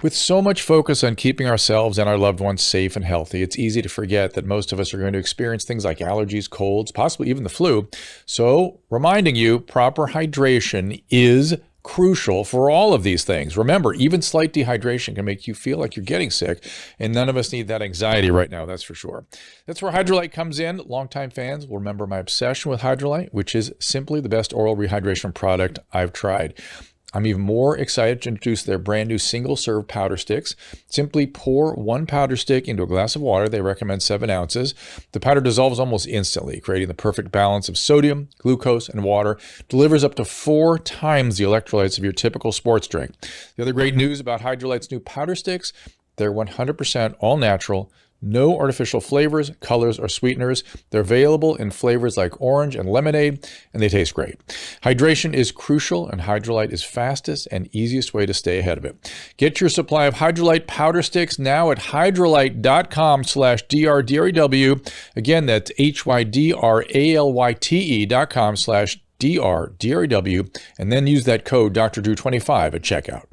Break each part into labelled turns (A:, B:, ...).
A: With so much focus on keeping ourselves and our loved ones safe and healthy, it's easy to forget that most of us are going to experience things like allergies, colds, possibly even the flu. So, reminding you, proper hydration is crucial for all of these things. Remember, even slight dehydration can make you feel like you're getting sick, and none of us need that anxiety right now, that's for sure. That's where Hydralyte comes in. Longtime fans will remember my obsession with Hydralyte, which is simply the best oral rehydration product I've tried. I'm even more excited to introduce their brand new single-serve powder sticks. Simply pour one powder stick into a glass of water. They recommend 7 ounces. The powder dissolves almost instantly, creating the perfect balance of sodium, glucose, and water. Delivers up to 4 times the electrolytes of your typical sports drink. The other great news about Hydralyte's new powder sticks, they're 100% all natural. No artificial flavors, colors, or sweeteners. They're available in flavors like orange and lemonade, and they taste great. Hydration is crucial, and Hydralyte is fastest and easiest way to stay ahead of it. Get your supply of Hydralyte powder sticks now at hydralyte.com/DRDREW. Again, that's HYDRALYTE.com/DRDREW, and then use that code Dr. Drew 25 at checkout.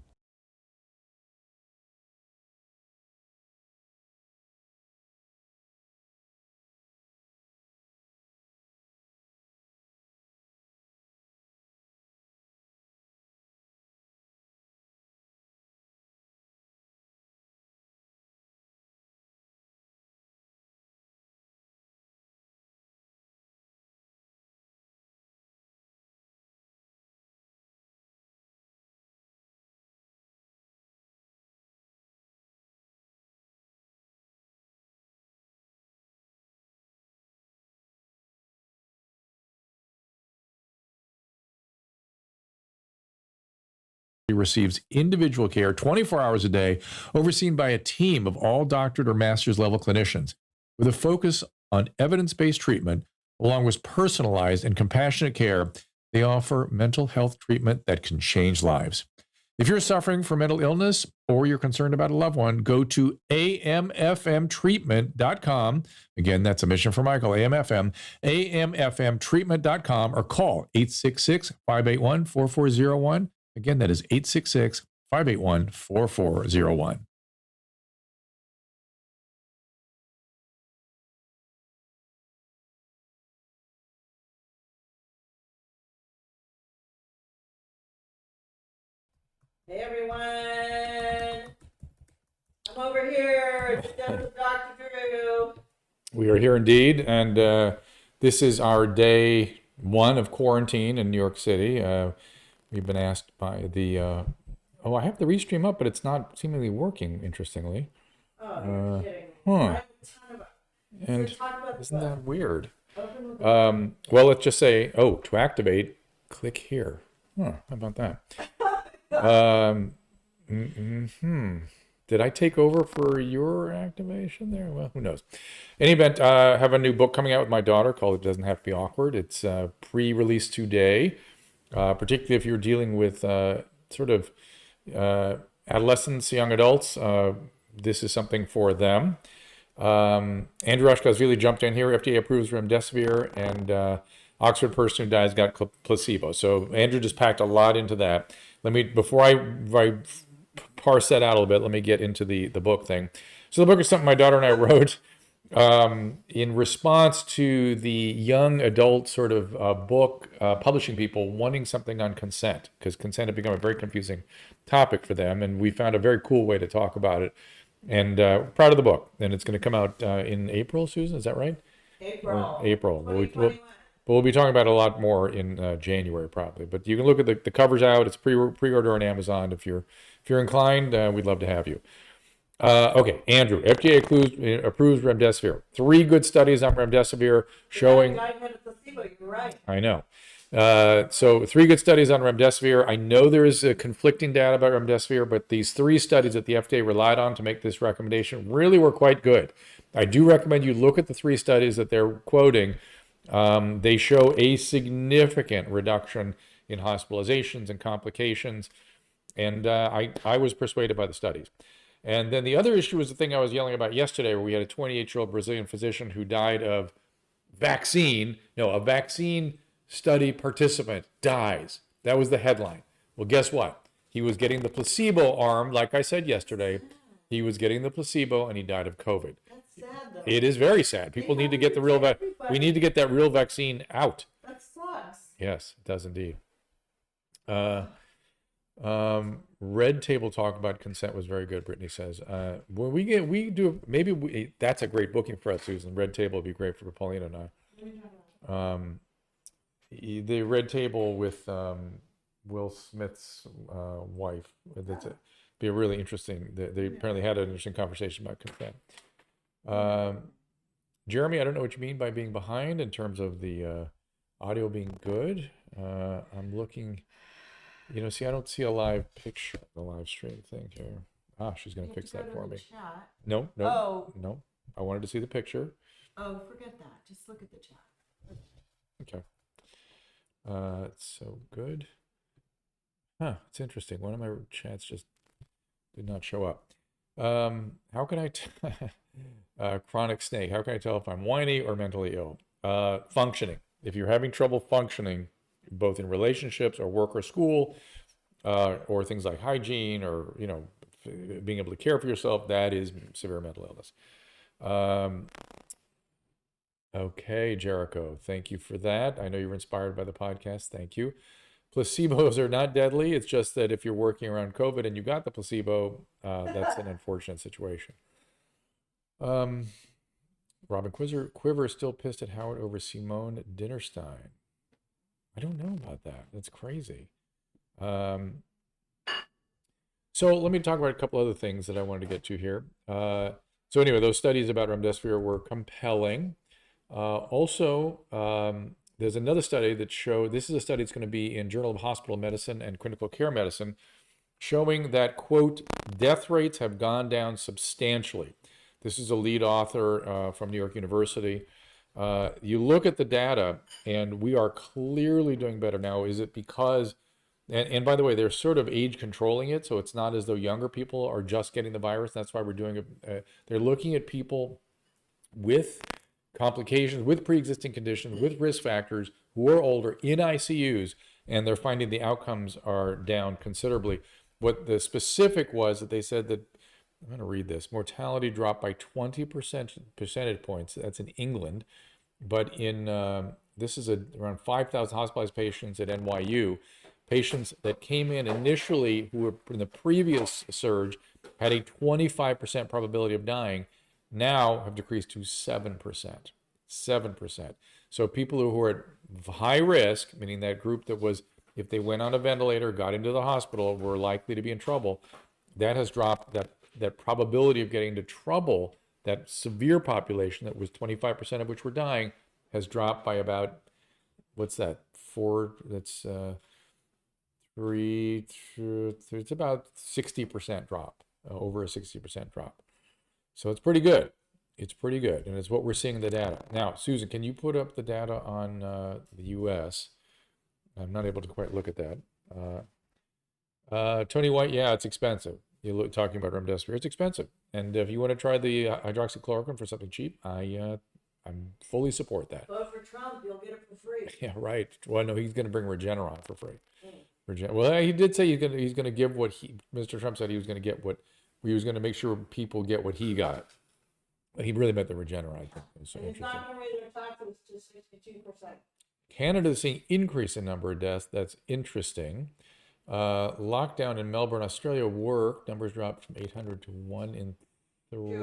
A: Receives individual care 24 hours a day, overseen by a team of all doctorate or master's level clinicians. With a focus on evidence-based treatment, along with personalized and compassionate care, they offer mental health treatment that can change lives. If you're suffering from mental illness or you're concerned about a loved one, go to amfmtreatment.com. Again, that's a mission for Michael, amfmtreatment.com, or call 866-581-4401. Again, that is 866-581-4401.
B: Hey everyone, I'm over here. It's Dr. Drew.
A: We are here indeed, and this is our day 1 of quarantine in New York City. We've been asked by the, I have the restream up, but it's not seemingly working, interestingly.
B: Oh, you're kidding me.
A: Huh. And isn't that weird? Well, let's just say, to activate, click here. How about that? Did I take over for your activation there? Well, who knows? In any event, I have a new book coming out with my daughter called It Doesn't Have to Be Awkward. It's pre-released today. Particularly if you're dealing with adolescents, young adults, this is something for them. Andrew Rushko's really jumped in here. FDA approves remdesivir, and Oxford person who dies got placebo. So Andrew just packed a lot into that. Before I parse that out a little bit, let me get into the book thing. So the book is something my daughter and I wrote in response to the young adult sort of book publishing people wanting something on consent, because consent had become a very confusing topic for them, and we found a very cool way to talk about it. And proud of the book, and it's going to come out in April. Susan, is that right? April. We'll be talking about it a lot more in January probably. But you can look at the covers out. It's pre-order on Amazon if you're inclined. We'd love to have you. Okay, Andrew, FDA approves remdesivir. 3 good studies on remdesivir showing.
B: Yeah, I had a placebo. You're right.
A: I know. So 3 good studies on remdesivir. I know there is conflicting data about remdesivir, but these 3 studies that the FDA relied on to make this recommendation really were quite good. I do recommend you look at the 3 studies that they're quoting. They show a significant reduction in hospitalizations and complications, and I was persuaded by the studies. And then the other issue was the thing I was yelling about yesterday, where we had a 28-year-old Brazilian physician who died of a vaccine study participant dies. That was the headline. Well, guess what? He was getting the placebo arm, like I said yesterday. He was getting the placebo and he died of COVID.
B: That's sad, though.
A: It is very sad. People need to get the real we need to get that real vaccine out.
B: That sucks.
A: Yes, it does indeed. Red Table talk about consent was very good. Brittany says, when that's a great booking for us, Susan. Red Table would be great for Paulina and I. The Red Table with Will Smith's wife. That's be a really interesting. They apparently had an interesting conversation about consent. Jeremy, I don't know what you mean by being behind in terms of the audio being good. I'm looking. See, I don't see a live picture, the live stream thing here. She's going to fix that for me.
B: Chat.
A: No. I wanted to see the picture.
B: Oh, forget that. Just look at the chat.
A: Okay. It's so good. It's interesting. One of my chats just did not show up. How can I chronic snake, how can I tell if I'm whiny or mentally ill? Functioning. If you're having trouble functioning, both in relationships or work or school, or things like hygiene or, being able to care for yourself, that is severe mental illness. Okay, Jericho, thank you for that. I know you were inspired by the podcast. Thank you. Placebos are not deadly. It's just that if you're working around COVID and you got the placebo, that's an unfortunate situation. Robin Quiver is still pissed at Howard over Simone Dinnerstein. I don't know about that. That's crazy. So let me talk about a couple other things that I wanted to get to here. So anyway, those studies about remdesivir were compelling. Also, there's another study that showed, this is a study that's going to be in Journal of Hospital Medicine and Critical Care Medicine, showing that, quote, death rates have gone down substantially. This is a lead author from New York University. You look at the data, and we are clearly doing better now. Is it because, and by the way, they're sort of age controlling it, so it's not as though younger people are just getting the virus. That's why we're doing it. They're looking at people with complications, with pre-existing conditions, with risk factors, who are older in ICUs, and they're finding the outcomes are down considerably. What the specific was that they said that, I'm going to read this, mortality dropped by 20 percentage points. That's in England. But in, this is around 5,000 hospitalized patients at NYU. Patients that came in initially who were in the previous surge had a 25% probability of dying, now have decreased to 7%. 7%. So people who are at high risk, meaning that group that was, if they went on a ventilator, got into the hospital, were likely to be in trouble, that has dropped, that probability of getting into trouble, that severe population that was 25% of which were dying, has dropped by about, what's that, it's about 60% drop, over a 60% drop. So it's pretty good. It's pretty good, and it's what we're seeing in the data. Now, Susan, can you put up the data on the U.S.? I'm not able to quite look at that. Tony White, yeah, it's expensive. You're talking about remdesivir, it's expensive. And if you want to try the hydroxychloroquine for something cheap, I'm fully support that.
B: Vote for Trump, you'll get it for free.
A: Yeah, right. Well, no, he's going to bring Regeneron for free. Well, he did say he's going to give what Mr. Trump said he was going to get what, he was going to make sure people get what he got. He really meant the Regeneron, I think. It was so
B: It's
A: interesting.
B: not going to raise their taxes to 62%.
A: Canada is seeing increase in number of deaths. That's interesting. Lockdown in Melbourne, Australia worked. Numbers dropped from 800 to 1 in 3.
B: I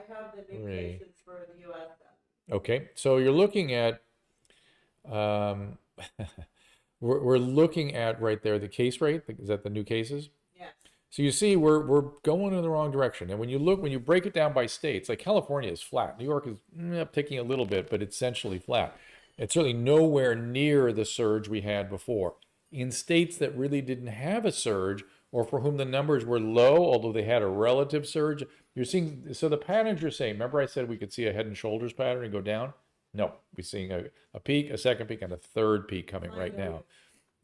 B: have the new cases for the U.S. then.
A: Okay, so you're looking at, we're looking at right there the case rate. Is that the new cases?
B: Yes.
A: So you see, we're going in the wrong direction. And when you break it down by states, like California is flat. New York is ticking a little bit, but it's essentially flat. It's certainly nowhere near the surge we had before. In states that really didn't have a surge, or for whom the numbers were low, although they had a relative surge, you're seeing, so the patterns you're saying, remember I said we could see a head and shoulders pattern and go down? No, we're seeing a peak, a second peak, and a third peak coming right now.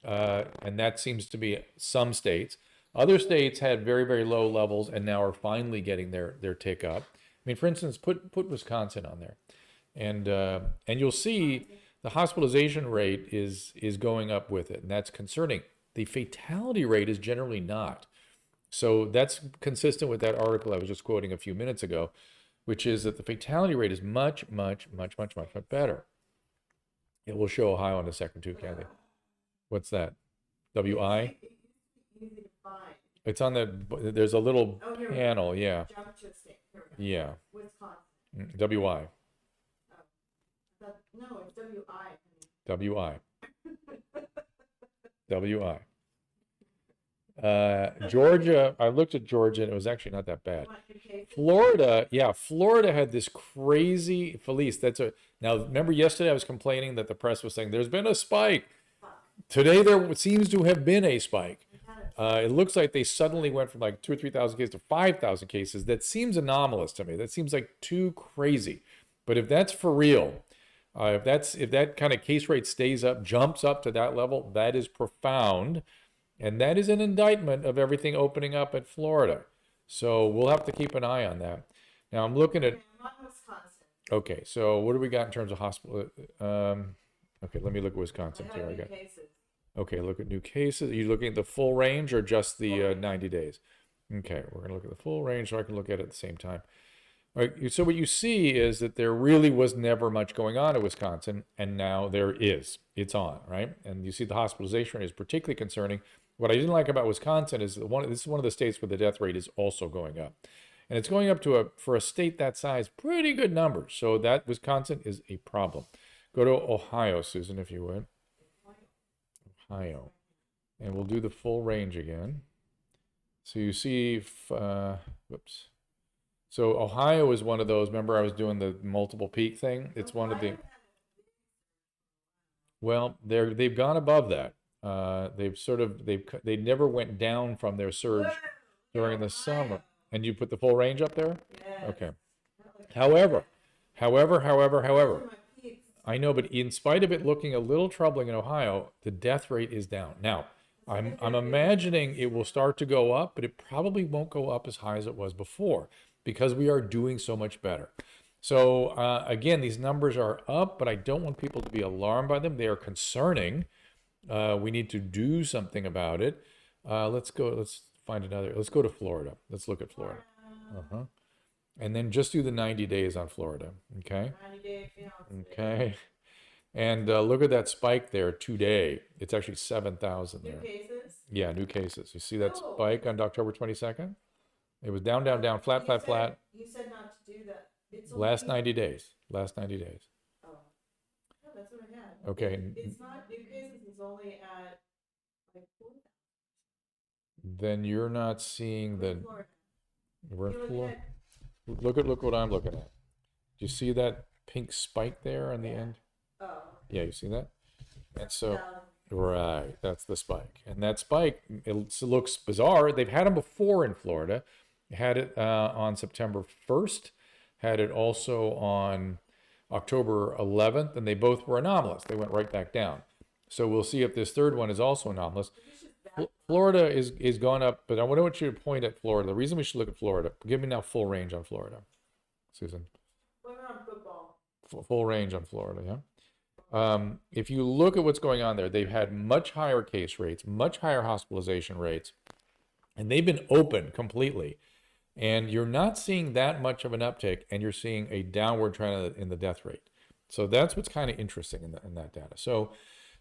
A: And that seems to be some states. Other states had very, very low levels and now are finally getting their tick up. I mean, for instance, put Wisconsin on there. And you'll see the hospitalization rate is going up with it, and that's concerning. The fatality rate is generally not. So that's consistent with that article I was just quoting a few minutes ago, which is that the fatality rate is much, much, much, much, much, much better. It will show Ohio in a second too, Kathy. What's that? WI?
B: It used to be easy to find.
A: It's on the, there's a little
B: Oh, here we go.
A: panel, yeah,
B: Jump to a state. Here we go.
A: yeah.
B: Wisconsin.
A: WI,
B: No, it's WI.
A: WI, WI. Georgia, I looked at Georgia and it was actually not that bad. Florida, yeah, Florida had this crazy, Felice, now remember yesterday I was complaining that the press was saying there's been a spike. Today there seems to have been a spike. It looks like they suddenly went from like 2,000 or 3,000 cases to 5,000 cases. That seems anomalous to me. That seems like too crazy. But if that's for real, if that kind of case rate stays up, jumps up to that level, that is profound. And that is an indictment of everything opening up at Florida. So we'll have to keep an eye on that. Now I'm looking at,
B: Wisconsin.
A: okay, so what do we got in terms of hospital? Okay, let me look at Wisconsin here. I got,
B: Cases.
A: okay, look at new cases. Are you looking at the full range or just the 90 days? Okay, we're going to look at the full range so I can look at it at the same time. All right, so what you see is that there really was never much going on in Wisconsin, and now there is. It's on, right? And you see the hospitalization rate is particularly concerning. What I didn't like about Wisconsin is this is one of the states where the death rate is also going up. And it's going up to, for a state that size, pretty good numbers. So that Wisconsin is a problem. Go to Ohio, Susan, if you would. Ohio. And we'll do the full range again. So you see, whoops. So Ohio is one of those, remember I was doing the multiple peak thing? It's one of the, well, they've gone above that. They never went down from their surge during the summer. And you put the full range up there?
B: Yes.
A: Okay. However, I know, but in spite of it looking a little troubling in Ohio, the death rate is down. Now, I'm imagining it will start to go up, but it probably won't go up as high as it was before because we are doing so much better. So again, these numbers are up, but I don't want people to be alarmed by them. They are concerning. We need to do something about it. Let's find another. Let's go to Florida. Let's look at Florida. And then just do the 90 days on Florida. Okay.
B: 90-day fiance.
A: Okay. And look at that spike there today. It's actually 7,000 there.
B: New cases?
A: Yeah, new cases. You see that spike on October 22nd? It was down, flat.
B: You said not to do that. It's
A: Last 90 days. Last 90 days.
B: Oh. No, that's what I had.
A: Okay.
B: It's not new cases. It's only at like 4,000.
A: Then you're not seeing the.
B: Florida.
A: We're in
B: You're
A: Florida.
B: looking
A: Look what I'm looking at. Do you see that pink spike there on the end?
B: Oh.
A: Yeah, you see that? And so,
B: 7,000.
A: right, that's the spike. And that spike, it looks bizarre. They've had them before in Florida. Had it on September 1st, had it also on October 11th, and they both were anomalous. They went right back down. So we'll see if this third one is also anomalous. Florida is gone up, but I want you to point at Florida. The reason we should look at Florida, give me now full range on Florida, Susan.
B: We're on football.
A: Full range on Florida, yeah. If you look at what's going on there, they've had much higher case rates, much higher hospitalization rates, and they've been open completely. And you're not seeing that much of an uptick, and you're seeing a downward trend in the death rate. So that's what's kind of interesting in that data. So,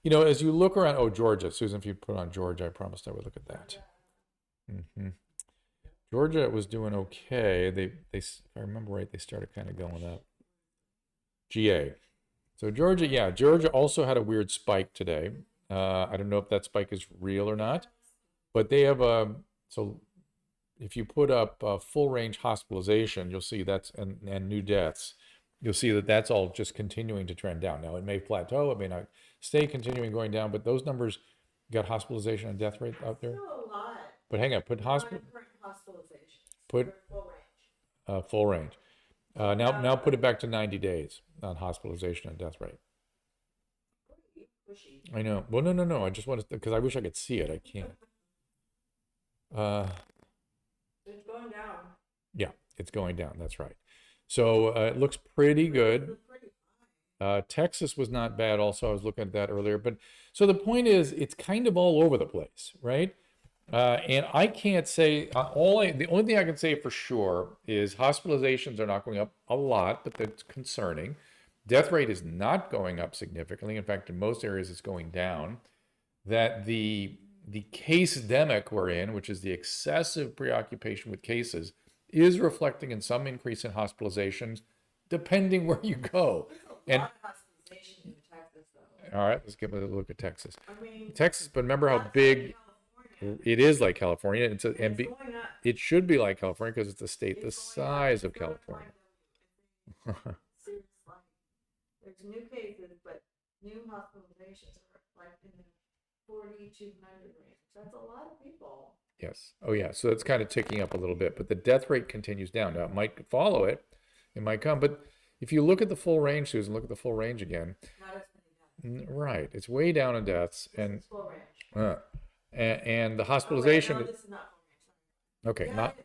A: you know, as you look around, Georgia, Susan, if you put on Georgia, I promised I would look at that. Georgia was doing okay. They, if I remember right, they started kind of going up. GA. So Georgia, yeah, Georgia also had a weird spike today. I don't know if that spike is real or not, but they have so if you put up full range hospitalization, you'll see that's, and new deaths, you'll see that that's all just continuing to trend down. Now it may plateau, it may not stay continuing going down, but those numbers, got hospitalization and death rate out there.
B: Still a lot.
A: But hang on, put
B: Hospitalizations.
A: put
B: Full range.
A: full range. Now put it back to 90 days on hospitalization and death rate.
B: Pushy.
A: I know. Well, no. I just want to, because I wish I could see it. I can't.
B: It's going down.
A: Yeah, it's going down. That's right. So it looks pretty good. Texas was not bad. Also, I was looking at that earlier. But so the point is, it's kind of all over the place, right? And I can't say the only thing I can say for sure is hospitalizations are not going up a lot, but that's concerning. Death rate is not going up significantly. In fact, in most areas, it's going down. That the case-demic we're in, which is the excessive preoccupation with cases, is reflecting in some increase in hospitalizations, depending where you go.
B: There's a
A: And
B: lot of hospitalization in Texas, though.
A: all right, let's give a look at Texas.
B: I mean,
A: Texas, but remember how
B: that's like
A: big
B: California.
A: it is like California. It's a,
B: It's
A: and
B: going up.
A: it should be like California because it's a state the
B: It's going up.
A: size of
B: It's going
A: California.
B: like seriously. There's new cases, but new hospitalizations are like in the 4,200 range. That's a lot of people.
A: Yes. Oh, yeah. So it's kind of ticking up a little bit, but the death rate continues down. Now, it might follow it. It might come. But if you look at the full range, Susan, look at the full range again.
B: Not as many deaths.
A: Right. It's way down in deaths. And
B: It's full range.
A: and the
B: Oh, wait,
A: hospitalization.
B: no, this is not full range.
A: Okay.
B: Yeah,
A: Not.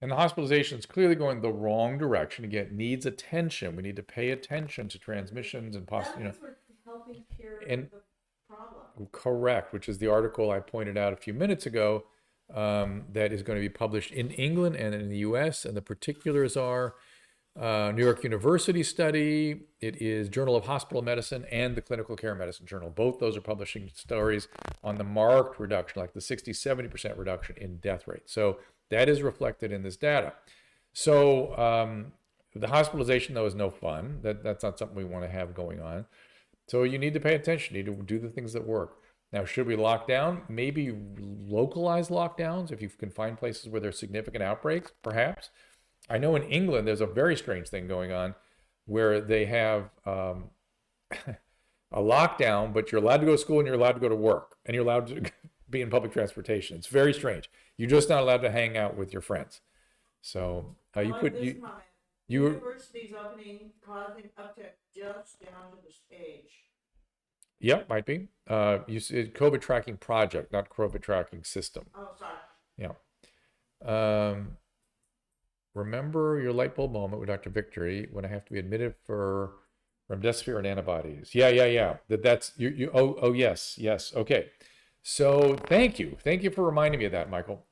A: And the hospitalization is clearly going the wrong direction. Again, it needs attention. We need to pay attention to transmissions and
B: that means we're helping cure
A: and-
B: the problem.
A: correct, which is the article I pointed out a few minutes ago that is going to be published in England and in the US. And the particulars are New York University study. It is Journal of Hospital Medicine and the Clinical Care Medicine Journal. Both those are publishing stories on the marked reduction, like the 60-70% reduction in death rate. So that is reflected in this data. So the hospitalization, though, is no fun. That's not something we want to have going on. So you need to pay attention. You need to do the things that work. Now, should we lock down? Maybe localized lockdowns if you can find places where there's significant outbreaks, perhaps. I know in England there's a very strange thing going on where they have a lockdown, but you're allowed to go to school and you're allowed to go to work and you're allowed to be in public transportation. It's very strange. You're just not allowed to hang out with your friends. So you
B: Like
A: could
B: this
A: you
B: comment,
A: you
B: universities opening causing uptick just down to the stage.
A: yeah, might be. You said COVID tracking project, not COVID tracking system.
B: Oh, sorry.
A: Yeah. Remember your light bulb moment with Dr. Victory when I have to be admitted for remdesivir and antibodies. Yeah. That's you. Oh, yes. Okay. So thank you for reminding me of that, Michael.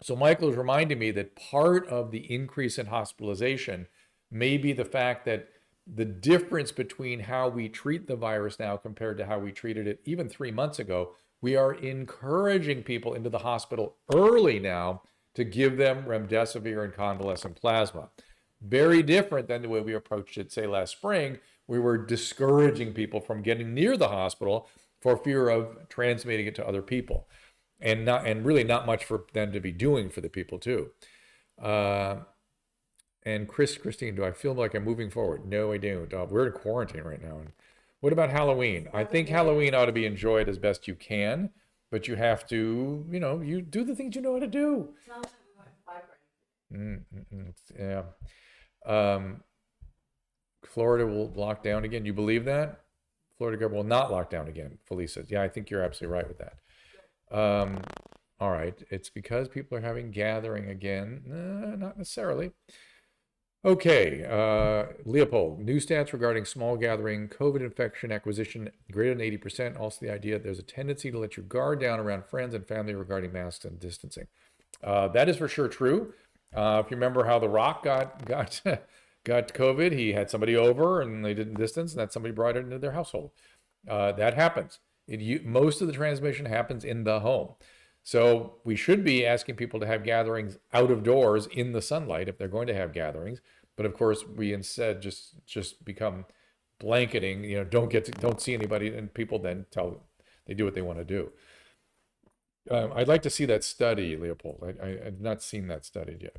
A: So Michael is reminding me that part of the increase in hospitalization may be the fact that the difference between how we treat the virus now compared to how we treated it even 3 months ago, we are encouraging people into the hospital early now to give them remdesivir and convalescent plasma. Very different than the way we approached it, say, last spring. We were discouraging people from getting near the hospital for fear of transmitting it to other people. And really not much for them to be doing for the people too. And Christine, do I feel like I'm moving forward? No, I don't. We're in quarantine right now. And what about Halloween? I think Halloween ought to be enjoyed as best you can, but you have to, you do the things you know how to do.
B: Sounds like we went vibrant.
A: Yeah. Florida will lock down again. You believe that? Florida government will not lock down again, Felice says. Yeah, I think you're absolutely right with that. All right. It's because people are having gathering again. Not necessarily. Okay. Leopold, new stats regarding small gathering, COVID infection acquisition greater than 80%. Also the idea that there's a tendency to let your guard down around friends and family regarding masks and distancing. That is for sure true. If you remember how The Rock got COVID, he had somebody over and they didn't distance, and that somebody brought it into their household. That happens. Most of the transmission happens in the home. So we should be asking people to have gatherings out of doors in the sunlight if they're going to have gatherings. But of course, we instead just become blanketing, don't see anybody, and people then they do what they want to do. I'd like to see that study, Leopold. I've not seen that studied yet.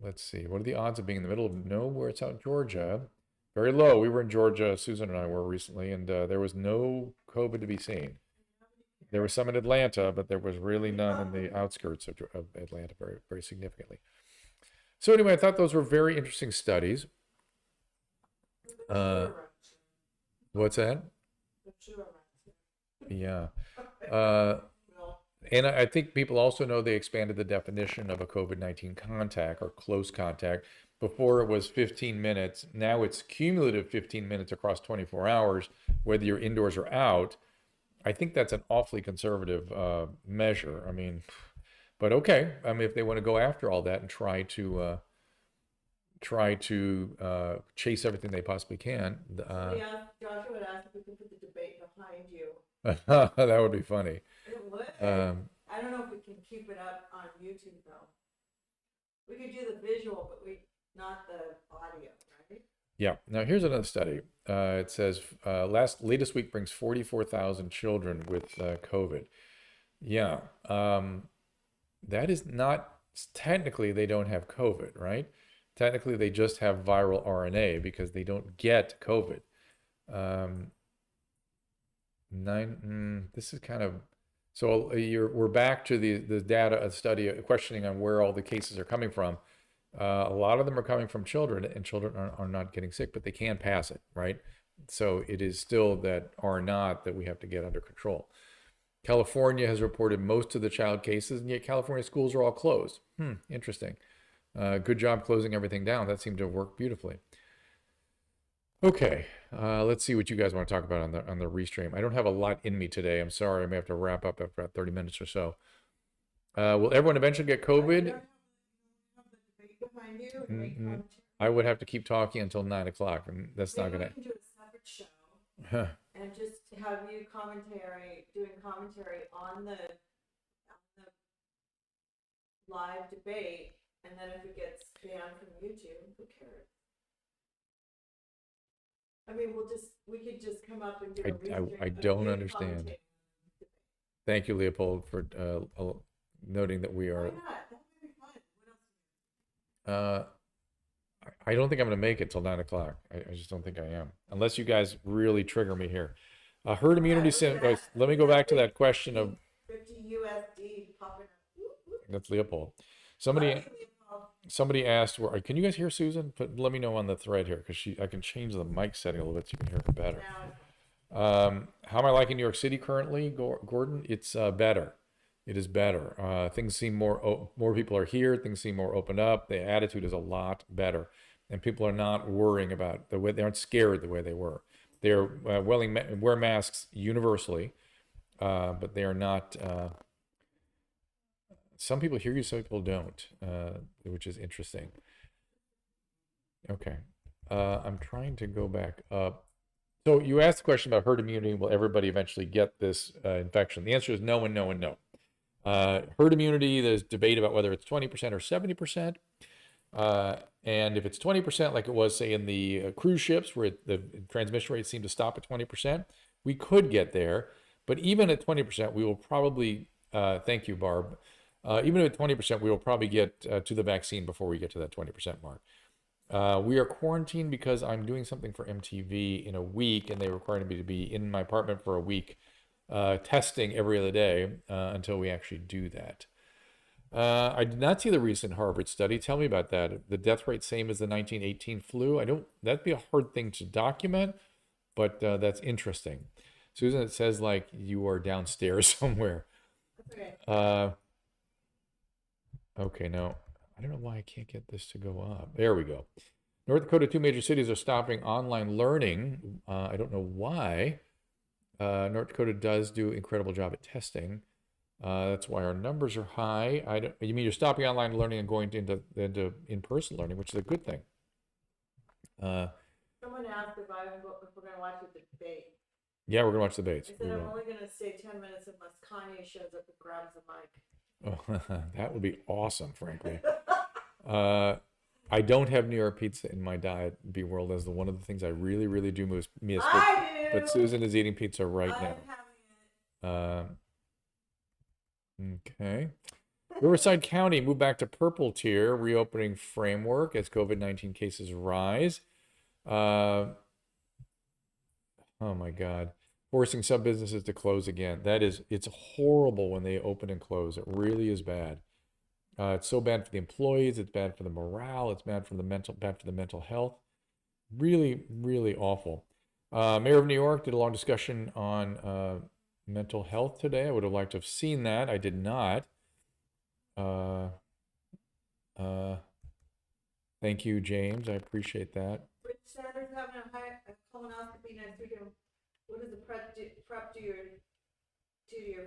A: Let's see. What are the odds of being in the middle of nowhere? It's out Georgia. Very low. We were in Georgia, Susan and I were recently, and there was no COVID to be seen. There was some in Atlanta, but there was really none in the outskirts of Atlanta, very, very significantly. So anyway, I thought those were very interesting studies. What's that? Yeah. And I think people also know they expanded the definition of a COVID-19 contact or close contact. Before it was 15 minutes. Now it's cumulative 15 minutes across 24 hours, whether you're indoors or out. I think that's an awfully conservative measure. I mean, but okay. I mean, if they want to go after all that and try to chase everything they possibly can,
B: Joshua would ask if we could put the debate behind you.
A: that would be funny.
B: It would. I don't know if we can keep it up on YouTube though. We could do the visual, but not the audio, right?
A: Yeah. Now here's another study. It says latest week brings 44,000 children with COVID. Yeah. That is not technically they don't have COVID, right? Technically they just have viral RNA because they don't get COVID. This is kind of so we're back to the data study questioning on where all the cases are coming from. A lot of them are coming from children, and children are not getting sick, but they can pass it, right? So it is still that are not that we have to get under control. California has reported most of the child cases, and yet California schools are all closed. Interesting. Good job closing everything down. That seemed to work beautifully. Okay, let's see what you guys want to talk about on the restream. I don't have a lot in me today. I'm sorry. I may have to wrap up after about 30 minutes or so. Will everyone eventually get COVID? I would have to keep talking until 9 o'clock, and that's not gonna.
B: We can do a separate show and just have you doing commentary on the live debate, and then if it gets banned from YouTube, who cares? I mean, we could just come up and do a
A: I don't understand. Thank you, Leopold, for noting that we are.
B: Why not? That would be fun. What else?
A: I don't think I'm going to make it till 9 o'clock. I just don't think I am, unless you guys really trigger me here. Herd immunity. Let me go back to that question of
B: 50 USD popping up.
A: That's Leopold. Somebody asked, can you guys hear Susan? Let me know on the thread here because I can change the mic setting a little bit so you can hear her better. How am I liking New York City currently, Gordon? It's better. It is better. Things seem more people are here. Things seem more opened up. The attitude is a lot better, and people are not worrying about the way they aren't scared the way they were. They're wear masks universally, but they are not. Some people hear you, some people don't, which is interesting. Okay, I'm trying to go back up. So you asked the question about herd immunity. Will everybody eventually get this infection? The answer is no and no and no. Herd immunity, there's debate about whether it's 20% or 70%. And if it's 20%, like it was, say, in the cruise ships, where the transmission rates seem to stop at 20%, we could get there. But even at 20%, we will probably, thank you, Barb, even at 20%, we will probably get to the vaccine before we get to that 20% mark. We are quarantined because I'm doing something for MTV in a week, and they require me to be in my apartment for a week, testing every other day until we actually do that. I did not see the recent Harvard study. Tell me about that. The death rate same as the 1918 flu. That'd be a hard thing to document, but that's interesting. Susan, it says like you are downstairs somewhere.
B: Okay.
A: Okay, no, I don't know why I can't get this to go up. There we go. North Dakota, 2 major cities are stopping online learning. I don't know why. North Dakota does do an incredible job at testing. That's why our numbers are high. You mean you're stopping online learning and going into in-person learning, which is a good thing.
B: Someone asked if we're going to watch the debate.
A: Yeah, we're going to watch the debates.
B: I said I'm only going to stay 10 minutes unless Kanye shows up and grabs the mic.
A: Oh, that would be awesome, frankly. I don't have New York pizza in my diet. B World is one of the things I really, really do miss. But Susan is eating pizza right now.
B: I'm having it.
A: Okay. Riverside County moved back to purple tier, reopening framework as COVID-19 cases rise. Oh my God. Forcing some businesses to close again. It's horrible when they open and close. It really is bad. It's so bad for the employees. It's bad for the morale. It's bad for the mental health. Really, really awful. Mayor of New York did a long discussion on mental health today. I would have liked to have seen that. I did not. Thank Thank you, James. I appreciate that.
B: Rich Sanders having a colonoscopy next week. What is the prep to your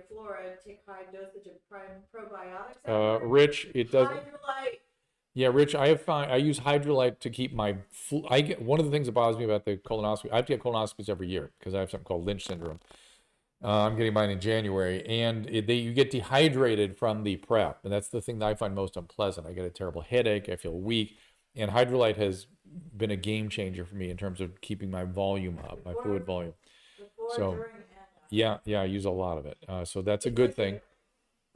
B: flora? Take high dosage of probiotics.
A: Rich, it doesn't.
B: Hydralyte.
A: Yeah, Rich, I use Hydralyte to keep my I get one of the things that bothers me about the colonoscopy. I have to get colonoscopies every year because I have something called Lynch syndrome. I'm getting mine in January, and you get dehydrated from the prep, and that's the thing that I find most unpleasant. I get a terrible headache, I feel weak, and Hydralyte has been a game changer for me in terms of keeping my volume up, my fluid volume. So,
B: During, and
A: yeah, I use a lot of it. So that's a good thing.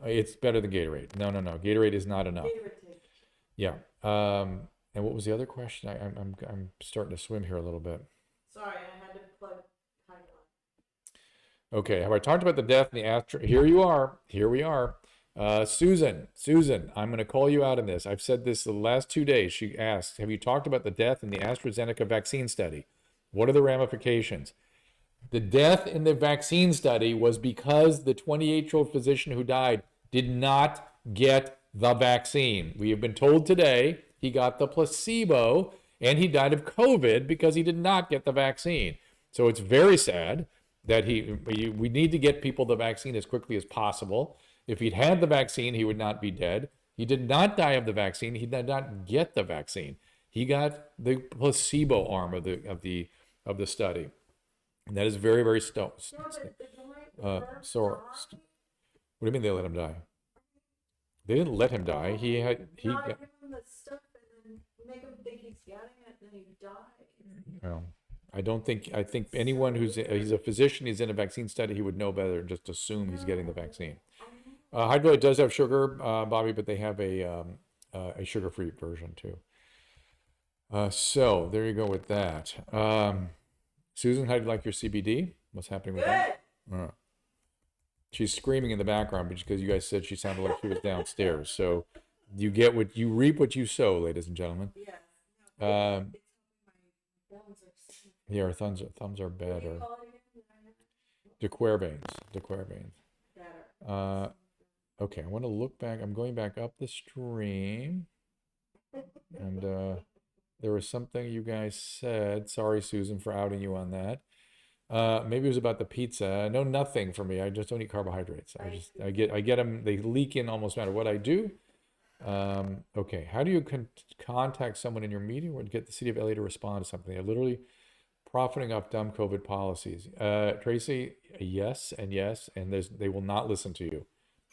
A: It's better than Gatorade. No, Gatorade is not enough. Yeah. And what was the other question? I'm starting to swim here a little bit.
B: Sorry, I had to plug Hydralyte.
A: Okay, have I talked about the death and the Astra? Here you are. Here we are. Susan, I'm going to call you out on this. I've said this the last 2 days. She asked, have you talked about the death in the AstraZeneca vaccine study? What are the ramifications? The death in the vaccine study was because the 28-year-old physician who died did not get the vaccine. We have been told today he got the placebo and he died of COVID because he did not get the vaccine. So it's very sad that we need to get people the vaccine as quickly as possible. If he'd had the vaccine, he would not be dead. He did not die of the vaccine. He did not get the vaccine. He got the placebo arm of the study. And that is very, very sore. What do you mean they let him die? They didn't let him die. He got.
B: Give him the stuff and then make him think he's getting it, and then he dies.
A: Well, I think anyone he's a physician, he's in a vaccine study, he would know better and just assume he's getting the vaccine. Hydralyte does have sugar, Bobby, but they have a sugar-free version too. So there you go with that. Susan, how do you like your CBD? What's happening with that? She's screaming in the background because you guys said she sounded like she was downstairs. So you reap what you sow, ladies and gentlemen. Yeah. Yeah, our thumbs are better. Dequerbains. Okay, I want to look back. I'm going back up the stream. And there was something you guys said. Sorry, Susan, for outing you on that. Maybe it was about the pizza. No, nothing for me. I just don't eat carbohydrates. I get them. They leak in almost no matter what I do. Okay, how do you contact someone in your meeting or get the city of LA to respond to something? They're literally profiting off dumb COVID policies. Tracy, yes, and they will not listen to you.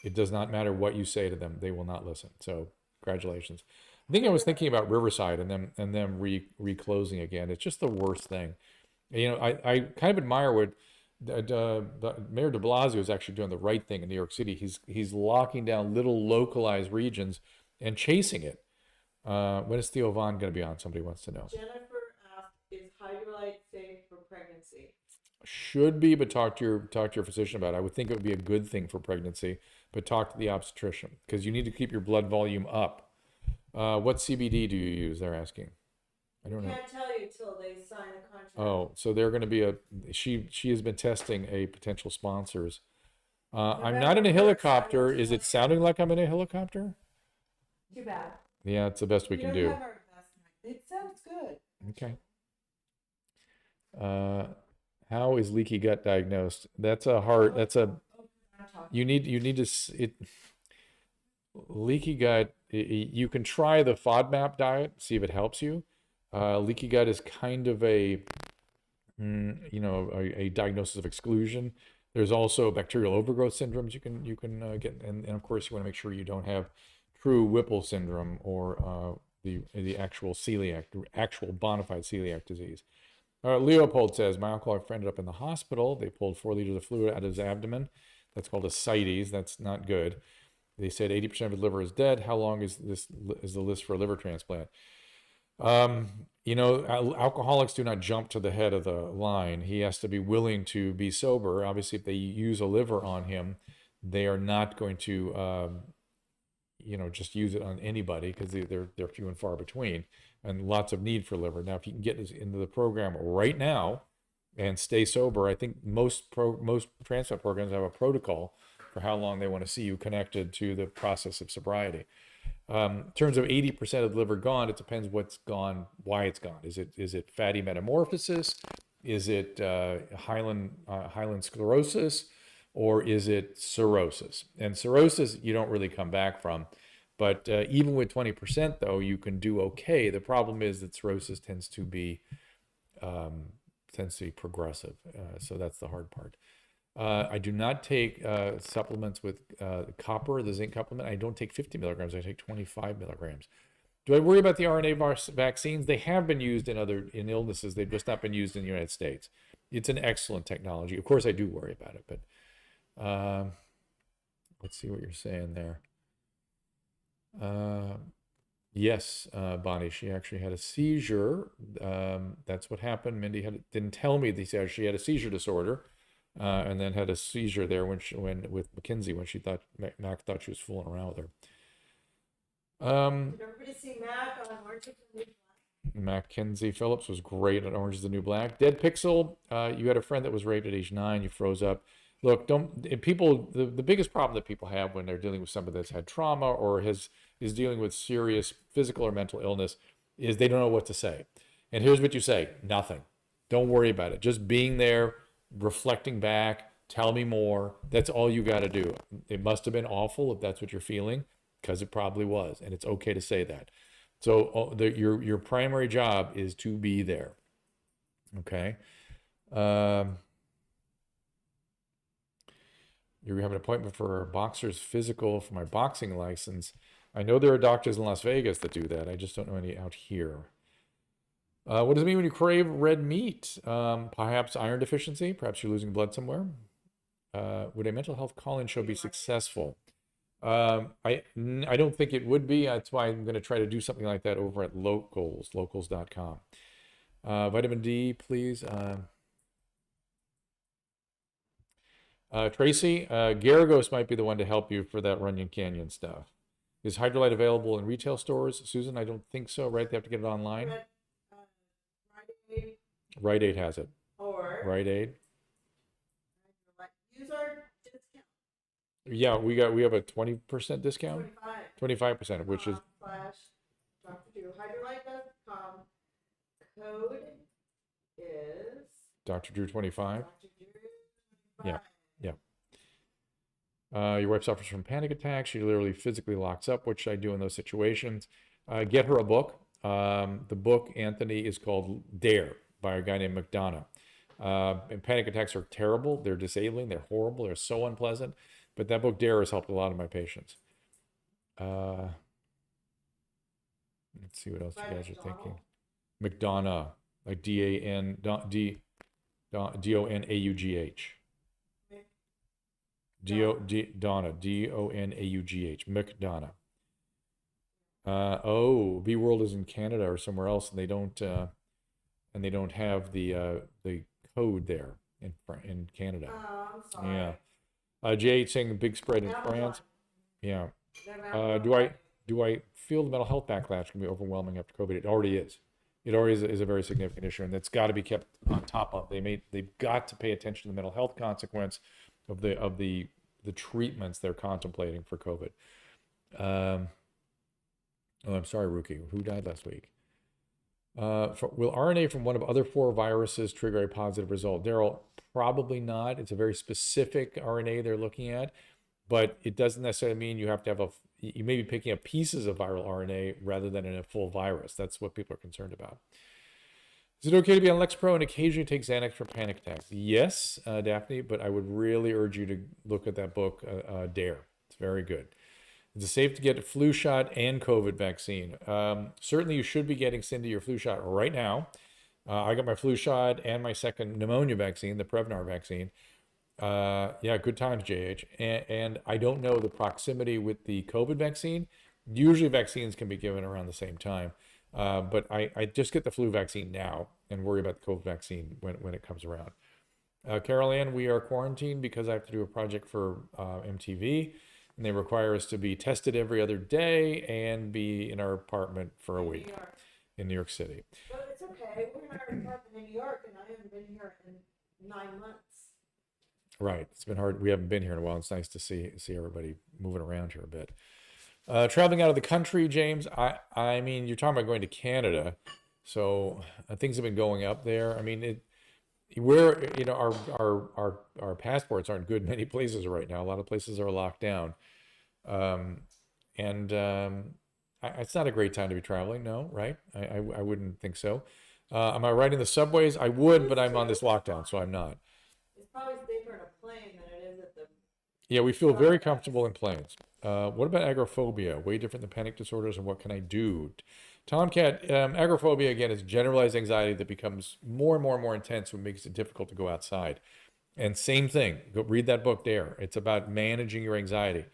A: It does not matter what you say to them; they will not listen. So, congratulations. I think I was thinking about Riverside and them reclosing again. It's just the worst thing. You know, I kind of admire what the Mayor de Blasio is actually doing the right thing in New York City. He's locking down little localized regions and chasing it. When is Theo Vaughn going to be on? Somebody wants to know.
B: Jennifer asked, "Is Hydralyte safe for pregnancy?"
A: Should be, but talk to your physician about it. I would think it would be a good thing for pregnancy, but talk to the obstetrician because you need to keep your blood volume up. What CBD do you use? They're asking. I don't know.
B: Can't tell you till they sign the contract.
A: Oh, so they're going to be she has been testing a potential sponsors. I'm not in a helicopter. Is it sounding like I'm in a helicopter?
B: Too bad.
A: Yeah, it's the best we can do.
B: Have our best night. It sounds good.
A: Okay. How is leaky gut diagnosed? That's a hard. That's a. You need to. Leaky gut. You can try the FODMAP diet, see if it helps you. Leaky gut is kind of a diagnosis of exclusion. There's also bacterial overgrowth syndromes you can get, and of course you want to make sure you don't have true Whipple syndrome or the actual bona fide celiac disease. Leopold says, my alcoholic friend ended up in the hospital. They pulled 4 liters of fluid out of his abdomen. That's called ascites. That's not good. They said 80% of his liver is dead. How long is the list for a liver transplant? Alcoholics do not jump to the head of the line. He has to be willing to be sober. Obviously, if they use a liver on him, they are not going to, just use it on anybody because they're few and far between, and lots of need for liver. Now, if you can get into the program right now and stay sober, I think most transplant programs have a protocol for how long they want to see you connected to the process of sobriety. In terms of 80% of the liver gone, it depends what's gone, why it's gone. Is it fatty metamorphosis? Is it hyaline sclerosis? Or is it cirrhosis? And cirrhosis, you don't really come back from. But even with 20%, though, you can do okay. The problem is that cirrhosis tends to be progressive. So that's the hard part. I do not take supplements with copper, the zinc supplement. I don't take 50 milligrams. I take 25 milligrams. Do I worry about the RNA vaccines? They have been used in illnesses. They've just not been used in the United States. It's an excellent technology. Of course, I do worry about it, but let's see what you're saying there. Yes, Bonnie, she actually had a seizure. That's what happened. Mindy didn't tell me she had a seizure disorder, and then had a seizure there when with Mackenzie when she thought Mac thought she was fooling around with her.
B: Did everybody see Mac on Orange is the New Black?
A: Mackenzie Phillips was great on Orange is the New Black. Dead Pixel, you had a friend that was raped at age 9. You froze up. Look, the biggest problem that people have when they're dealing with somebody that's had trauma or is dealing with serious physical or mental illness is they don't know what to say. And here's what you say: nothing. Don't worry about it. Just being there, reflecting back, tell me more. That's all you got to do. It must have been awful if that's what you're feeling, because it probably was, and it's okay to say that. So your primary job is to be there. Okay. You have an appointment for a boxer's physical for my boxing license. I know there are doctors in Las Vegas that do that. I just don't know any out here. What does it mean when you crave red meat? Perhaps iron deficiency. Perhaps you're losing blood somewhere. Would a mental health call-in show be successful? I don't think it would be. That's why I'm going to try to do something like that over at locals.com. Vitamin D, please. Tracy, Garagos might be the one to help you for that Runyon Canyon stuff. Is Hydralyte available in retail stores? Susan, I don't think so, right? They have to get it online?
B: Rite Aid.
A: Rite Aid has it.
B: Or
A: Rite Aid.
B: use our discount.
A: Yeah, we have a 20% discount? 25%, which is
B: /Dr. Drew. Hydralyte.com. Code is
A: Dr. Drew 25.
B: Dr. Drew 25.
A: Yeah. Your wife suffers from panic attacks. She literally physically locks up, which I do in those situations. Get her a book. The book, Anthony, is called Dare by a guy named McDonough. And panic attacks are terrible. They're disabling. They're horrible. They're so unpleasant. But that book, Dare, has helped a lot of my patients. Let's see what else you guys are thinking. McDonough, like Donaugh. Donna, Donaughh, McDonough. B World is in Canada or somewhere else, and they don't have the code there in Canada.
B: Oh, I'm sorry.
A: Yeah. Jay saying big spread in France. Yeah. Do I feel the mental health backlash can be overwhelming after COVID? It already is. It already is a very significant issue, and that's got to be kept on top of. They've got to pay attention to the mental health consequence of the treatments they're contemplating for COVID. I'm sorry, Rookie. Who died last week? Will RNA from one of other 4 viruses trigger a positive result? Daryl, probably not. It's a very specific RNA they're looking at, but it doesn't necessarily mean you have to have you may be picking up pieces of viral RNA rather than in a full virus. That's what people are concerned about. Is it okay to be on Lexapro and occasionally take Xanax for panic attacks? Yes, Daphne, but I would really urge you to look at that book, Dare. It's very good. Is it safe to get a flu shot and COVID vaccine? Certainly you should be getting, Cindy, your flu shot right now. I got my flu shot and my second pneumonia vaccine, the Prevnar vaccine. Yeah, good times, JH. And I don't know the proximity with the COVID vaccine. Usually vaccines can be given around the same time. But I just get the flu vaccine now and worry about the COVID vaccine when it comes around. Carol Ann, we are quarantined because I have to do a project for MTV, and they require us to be tested every other day and be in our apartment for a week in New York City.
B: But it's okay. We're in our apartment in New York, and I haven't been here in 9 months.
A: Right. It's been hard. We haven't been here in a while. It's nice to see everybody moving around here a bit. Traveling out of the country, James. I mean, you're talking about going to Canada, so things have been going up there. I mean, we're our passports aren't good in many places right now. A lot of places are locked down, um, and it's not a great time to be traveling. No, right? I wouldn't think so. Am I riding the subways? I would, but I'm on this lockdown, so I'm not.
B: It's probably safer in a plane than it is at the
A: Yeah, we feel very
B: subway.
A: comfortable in planes. What about agoraphobia? Way different than panic disorders, and what can I do? Tomcat, agoraphobia again is generalized anxiety that becomes more and more and more intense, when it makes it difficult to go outside. And same thing, go read that book, Dare. It's about managing your anxiety.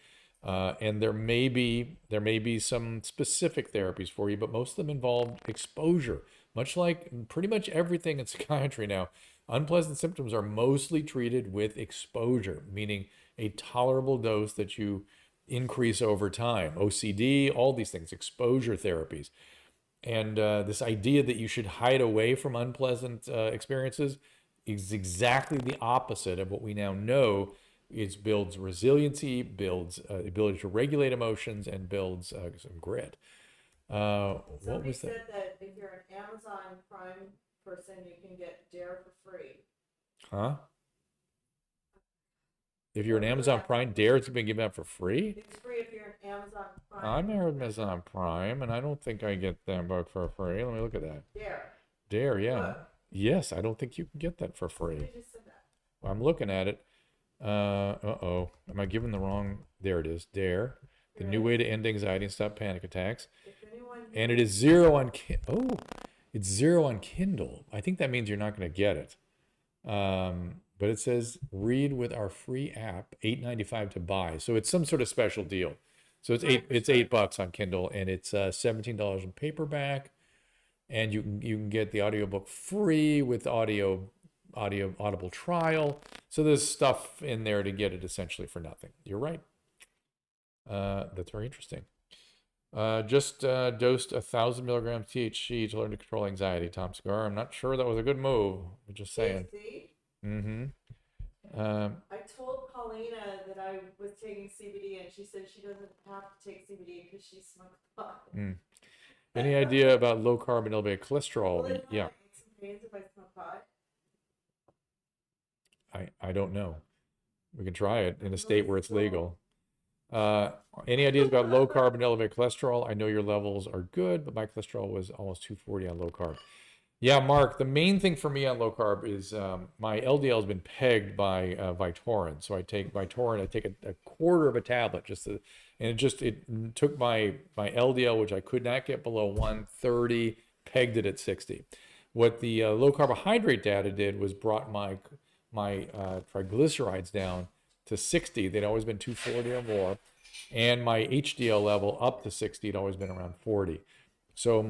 A: And there may be some specific therapies for you, but most of them involve exposure. Much like pretty much everything in psychiatry now, unpleasant symptoms are mostly treated with exposure, meaning a tolerable dose that you increase over time. OCD, all these things, exposure therapies. And this idea that you should hide away from unpleasant experiences is exactly the opposite of what we now know. It builds resiliency, builds ability to regulate emotions, and builds some grit. What
B: Somebody
A: was that?
B: said that if you're an Amazon Prime person, you can get Dare for free.
A: Huh? If you're an Amazon Prime, Dare's been given out for free?
B: It's free if you're an Amazon
A: I'm
B: Prime.
A: Amazon Prime, and I don't think I get that book for free. Let me look at that.
B: Dare.
A: Dare, yeah.
B: Look.
A: Yes, I don't think you can get that for free.
B: Somebody just said that.
A: I'm looking at it. Uh-oh. Am I giving the wrong? There it is. Dare. The new way to end anxiety and stop panic attacks.
B: If anyone
A: And it is zero on it's zero on Kindle. I think that means you're not going to get it. But it says read with our free app, $8.95 to buy. So it's some sort of special deal. So it's $8 on Kindle, and it's $17 in paperback, and you can get the audiobook free with audible trial. So there's stuff in there to get it essentially for nothing. You're right. That's very interesting. Just dosed 1,000 milligrams THC to learn to control anxiety, Tom Cigar. I'm not sure that was a good move. I'm just saying.
B: see,
A: Mm-hmm.
B: I told Paulina that I was taking CBD, and she said she doesn't have to take CBD because she smokes pot.
A: Any idea about low carb and elevated
B: Will
A: cholesterol?
B: it
A: Yeah,
B: have aches and pains if I smoke pot?
A: I don't know. We can try it in a state where it's legal. Any ideas about low carb and elevated cholesterol? I know your levels are good, but my cholesterol was almost 240 on low carb. Yeah, Mark, the main thing for me on low carb is my LDL has been pegged by Vytorin. So I take Vytorin, I take a quarter of a tablet, and it took my LDL, which I could not get below 130, pegged it at 60. What the low carbohydrate data did was brought my triglycerides down to 60. They'd always been 240 or more, and my HDL level up to 60 had always been around 40. So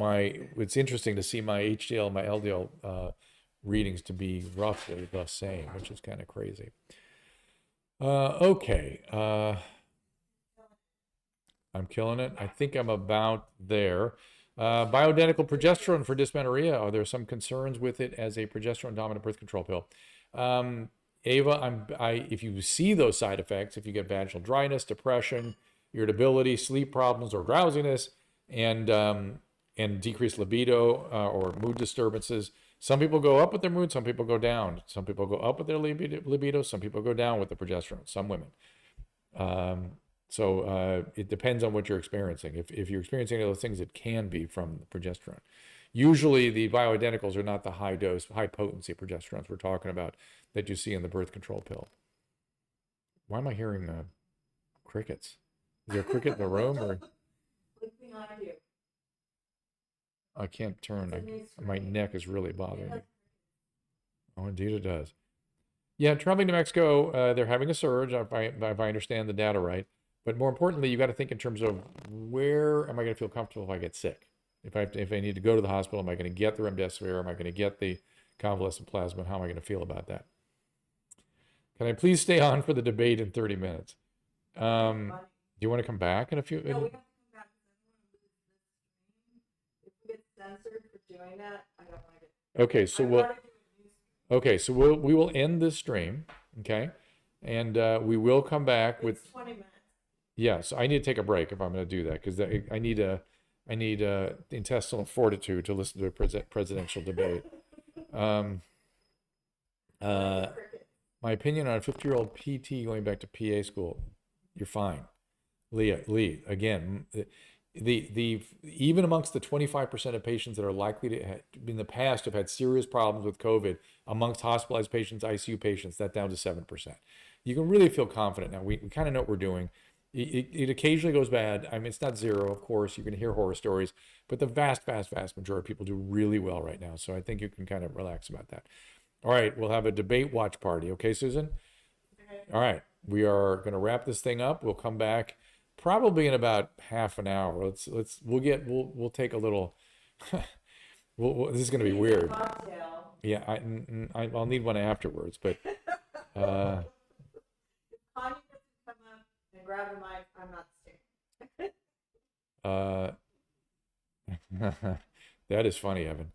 A: it's interesting to see my HDL and my LDL readings to be roughly the same, which is kind of crazy. Okay. I'm killing it. I think I'm about there. Bioidentical progesterone for dysmenorrhea. Are there some concerns with it as a progesterone-dominant birth control pill? Ava, if you see those side effects, if you get vaginal dryness, depression, irritability, sleep problems, or drowsiness, and decreased libido or mood disturbances. Some people go up with their mood, some people go down. Some people go up with their libido, some people go down with the progesterone, some women. So it depends on what you're experiencing. If you're experiencing any of those things, it can be from the progesterone. Usually the bioidenticals are not the high dose, high potency progesterones we're talking about that you see in the birth control pill. Why am I hearing crickets? Is there a cricket in the room? Or
B: Look behind you.
A: I can't turn.
B: It's a new
A: My
B: screen.
A: neck is really bothering me.
B: has-
A: Oh, indeed it does. Yeah, traveling to Mexico, they're having a surge, if I understand the data right. But more importantly, you got to think in terms of where am I going to feel comfortable if I get sick? If I need to go to the hospital, am I going to get the remdesivir? Am I going to get the convalescent plasma? How am I going to feel about that? Can I please stay on for the debate in 30 minutes? Do you want to come back in a few?
B: No, we have to come back because I don't want to lose this stream. If we get censored for doing that, I don't want to get.
A: Okay, so we will end this stream, okay, and we will come back with.
B: It's 20 minutes.
A: Yeah, so I need to take a break if I'm going to do that because I need intestinal fortitude to listen to a presidential debate. Um, uh, my opinion on a 50-year-old PT going back to PA school, you're fine. Lee, again, the even amongst the 25% of patients that are likely to in the past have had serious problems with COVID, amongst hospitalized patients, ICU patients, that down to 7%. You can really feel confident now. We kind of know what we're doing. It occasionally goes bad. I mean, it's not zero, of course. You're going to hear horror stories, but the vast majority of people do really well right now. So I think you can kind of relax about that. All right, we'll have a debate watch party. Okay, Susan? All right, we are going to wrap this thing up. We'll come back probably in about half an hour. We'll take a little. This is going to be weird. Yeah, I'll need one afterwards, but
B: Connie doesn't come up and grab the mic. I'm not staying.
A: that is funny, Evan.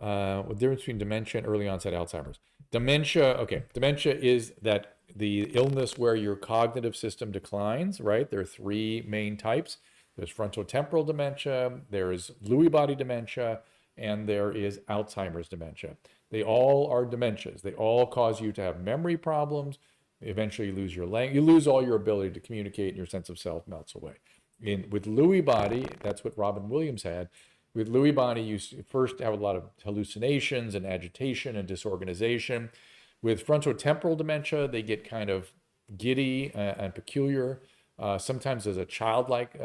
A: The difference between dementia and early onset Alzheimer's. Dementia is that the illness where your cognitive system declines, right? There are three main types. There's frontotemporal dementia, there is Lewy body dementia, and there is Alzheimer's dementia. They all are dementias. They all cause you to have memory problems. Eventually, you lose your language. You lose all your ability to communicate, and your sense of self melts away. With Lewy body, that's what Robin Williams had. With Lewy body, you first have a lot of hallucinations and agitation and disorganization. With frontotemporal dementia, they get kind of giddy and peculiar. Sometimes there's a childlike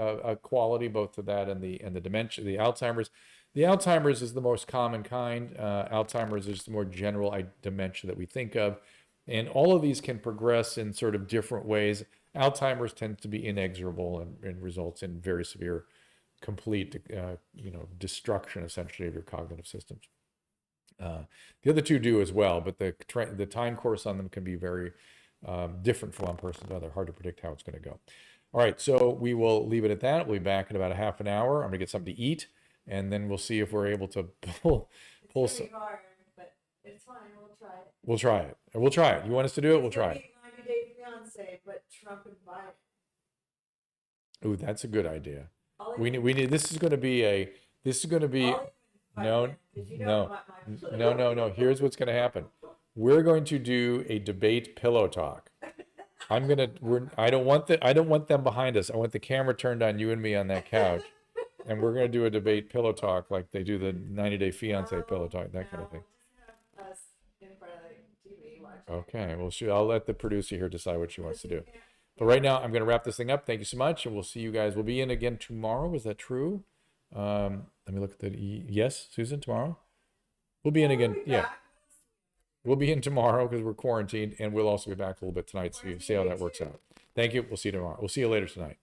A: quality, both to that and the dementia, the Alzheimer's. The Alzheimer's is the most common kind. Alzheimer's is the more general dementia that we think of. And all of these can progress in sort of different ways. Alzheimer's tends to be inexorable and results in very severe, complete, destruction essentially of your cognitive systems. The other two do as well, but the time course on them can be very different from one person to another. Hard to predict how it's going to go. All right, so we will leave it at that. We'll be back in about a half an hour. I'm going to get something to eat, and then we'll see if we're able to pull
B: It's
A: some.
B: gonna be hard, but it's fine. We'll try it.
A: We'll try it. We'll try it. You want us to do it? We'll try it.
B: 90-day fiance, but Trump and Biden.
A: Ooh, that's a good idea.
B: I'll
A: We
B: even-
A: need. This is going to be
B: I'll even fight
A: no,
B: him, 'cause you don't
A: no,
B: want my
A: no. Here's what's going to happen. We're going to do a debate pillow talk. I don't want them behind us. I want the camera turned on you and me on that couch, and we're going to do a debate pillow talk like they do the 90-day fiance pillow talk, that kind of thing.
B: We'll just have us in front of the TV watching.
A: Okay, well, I'll let the producer here decide what she wants to do. But right now, I'm going to wrap this thing up. Thank you so much, and we'll see you guys. We'll be in again tomorrow. Is that true? Let me look at yes, Susan, tomorrow? We'll be in again. Yeah. We'll be in tomorrow because we're quarantined, and we'll also be back a little bit tonight, so you see how that works out. Thank you. We'll see you tomorrow. We'll see you later tonight.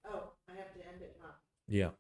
B: Oh, I have to end it, huh?
A: Yeah.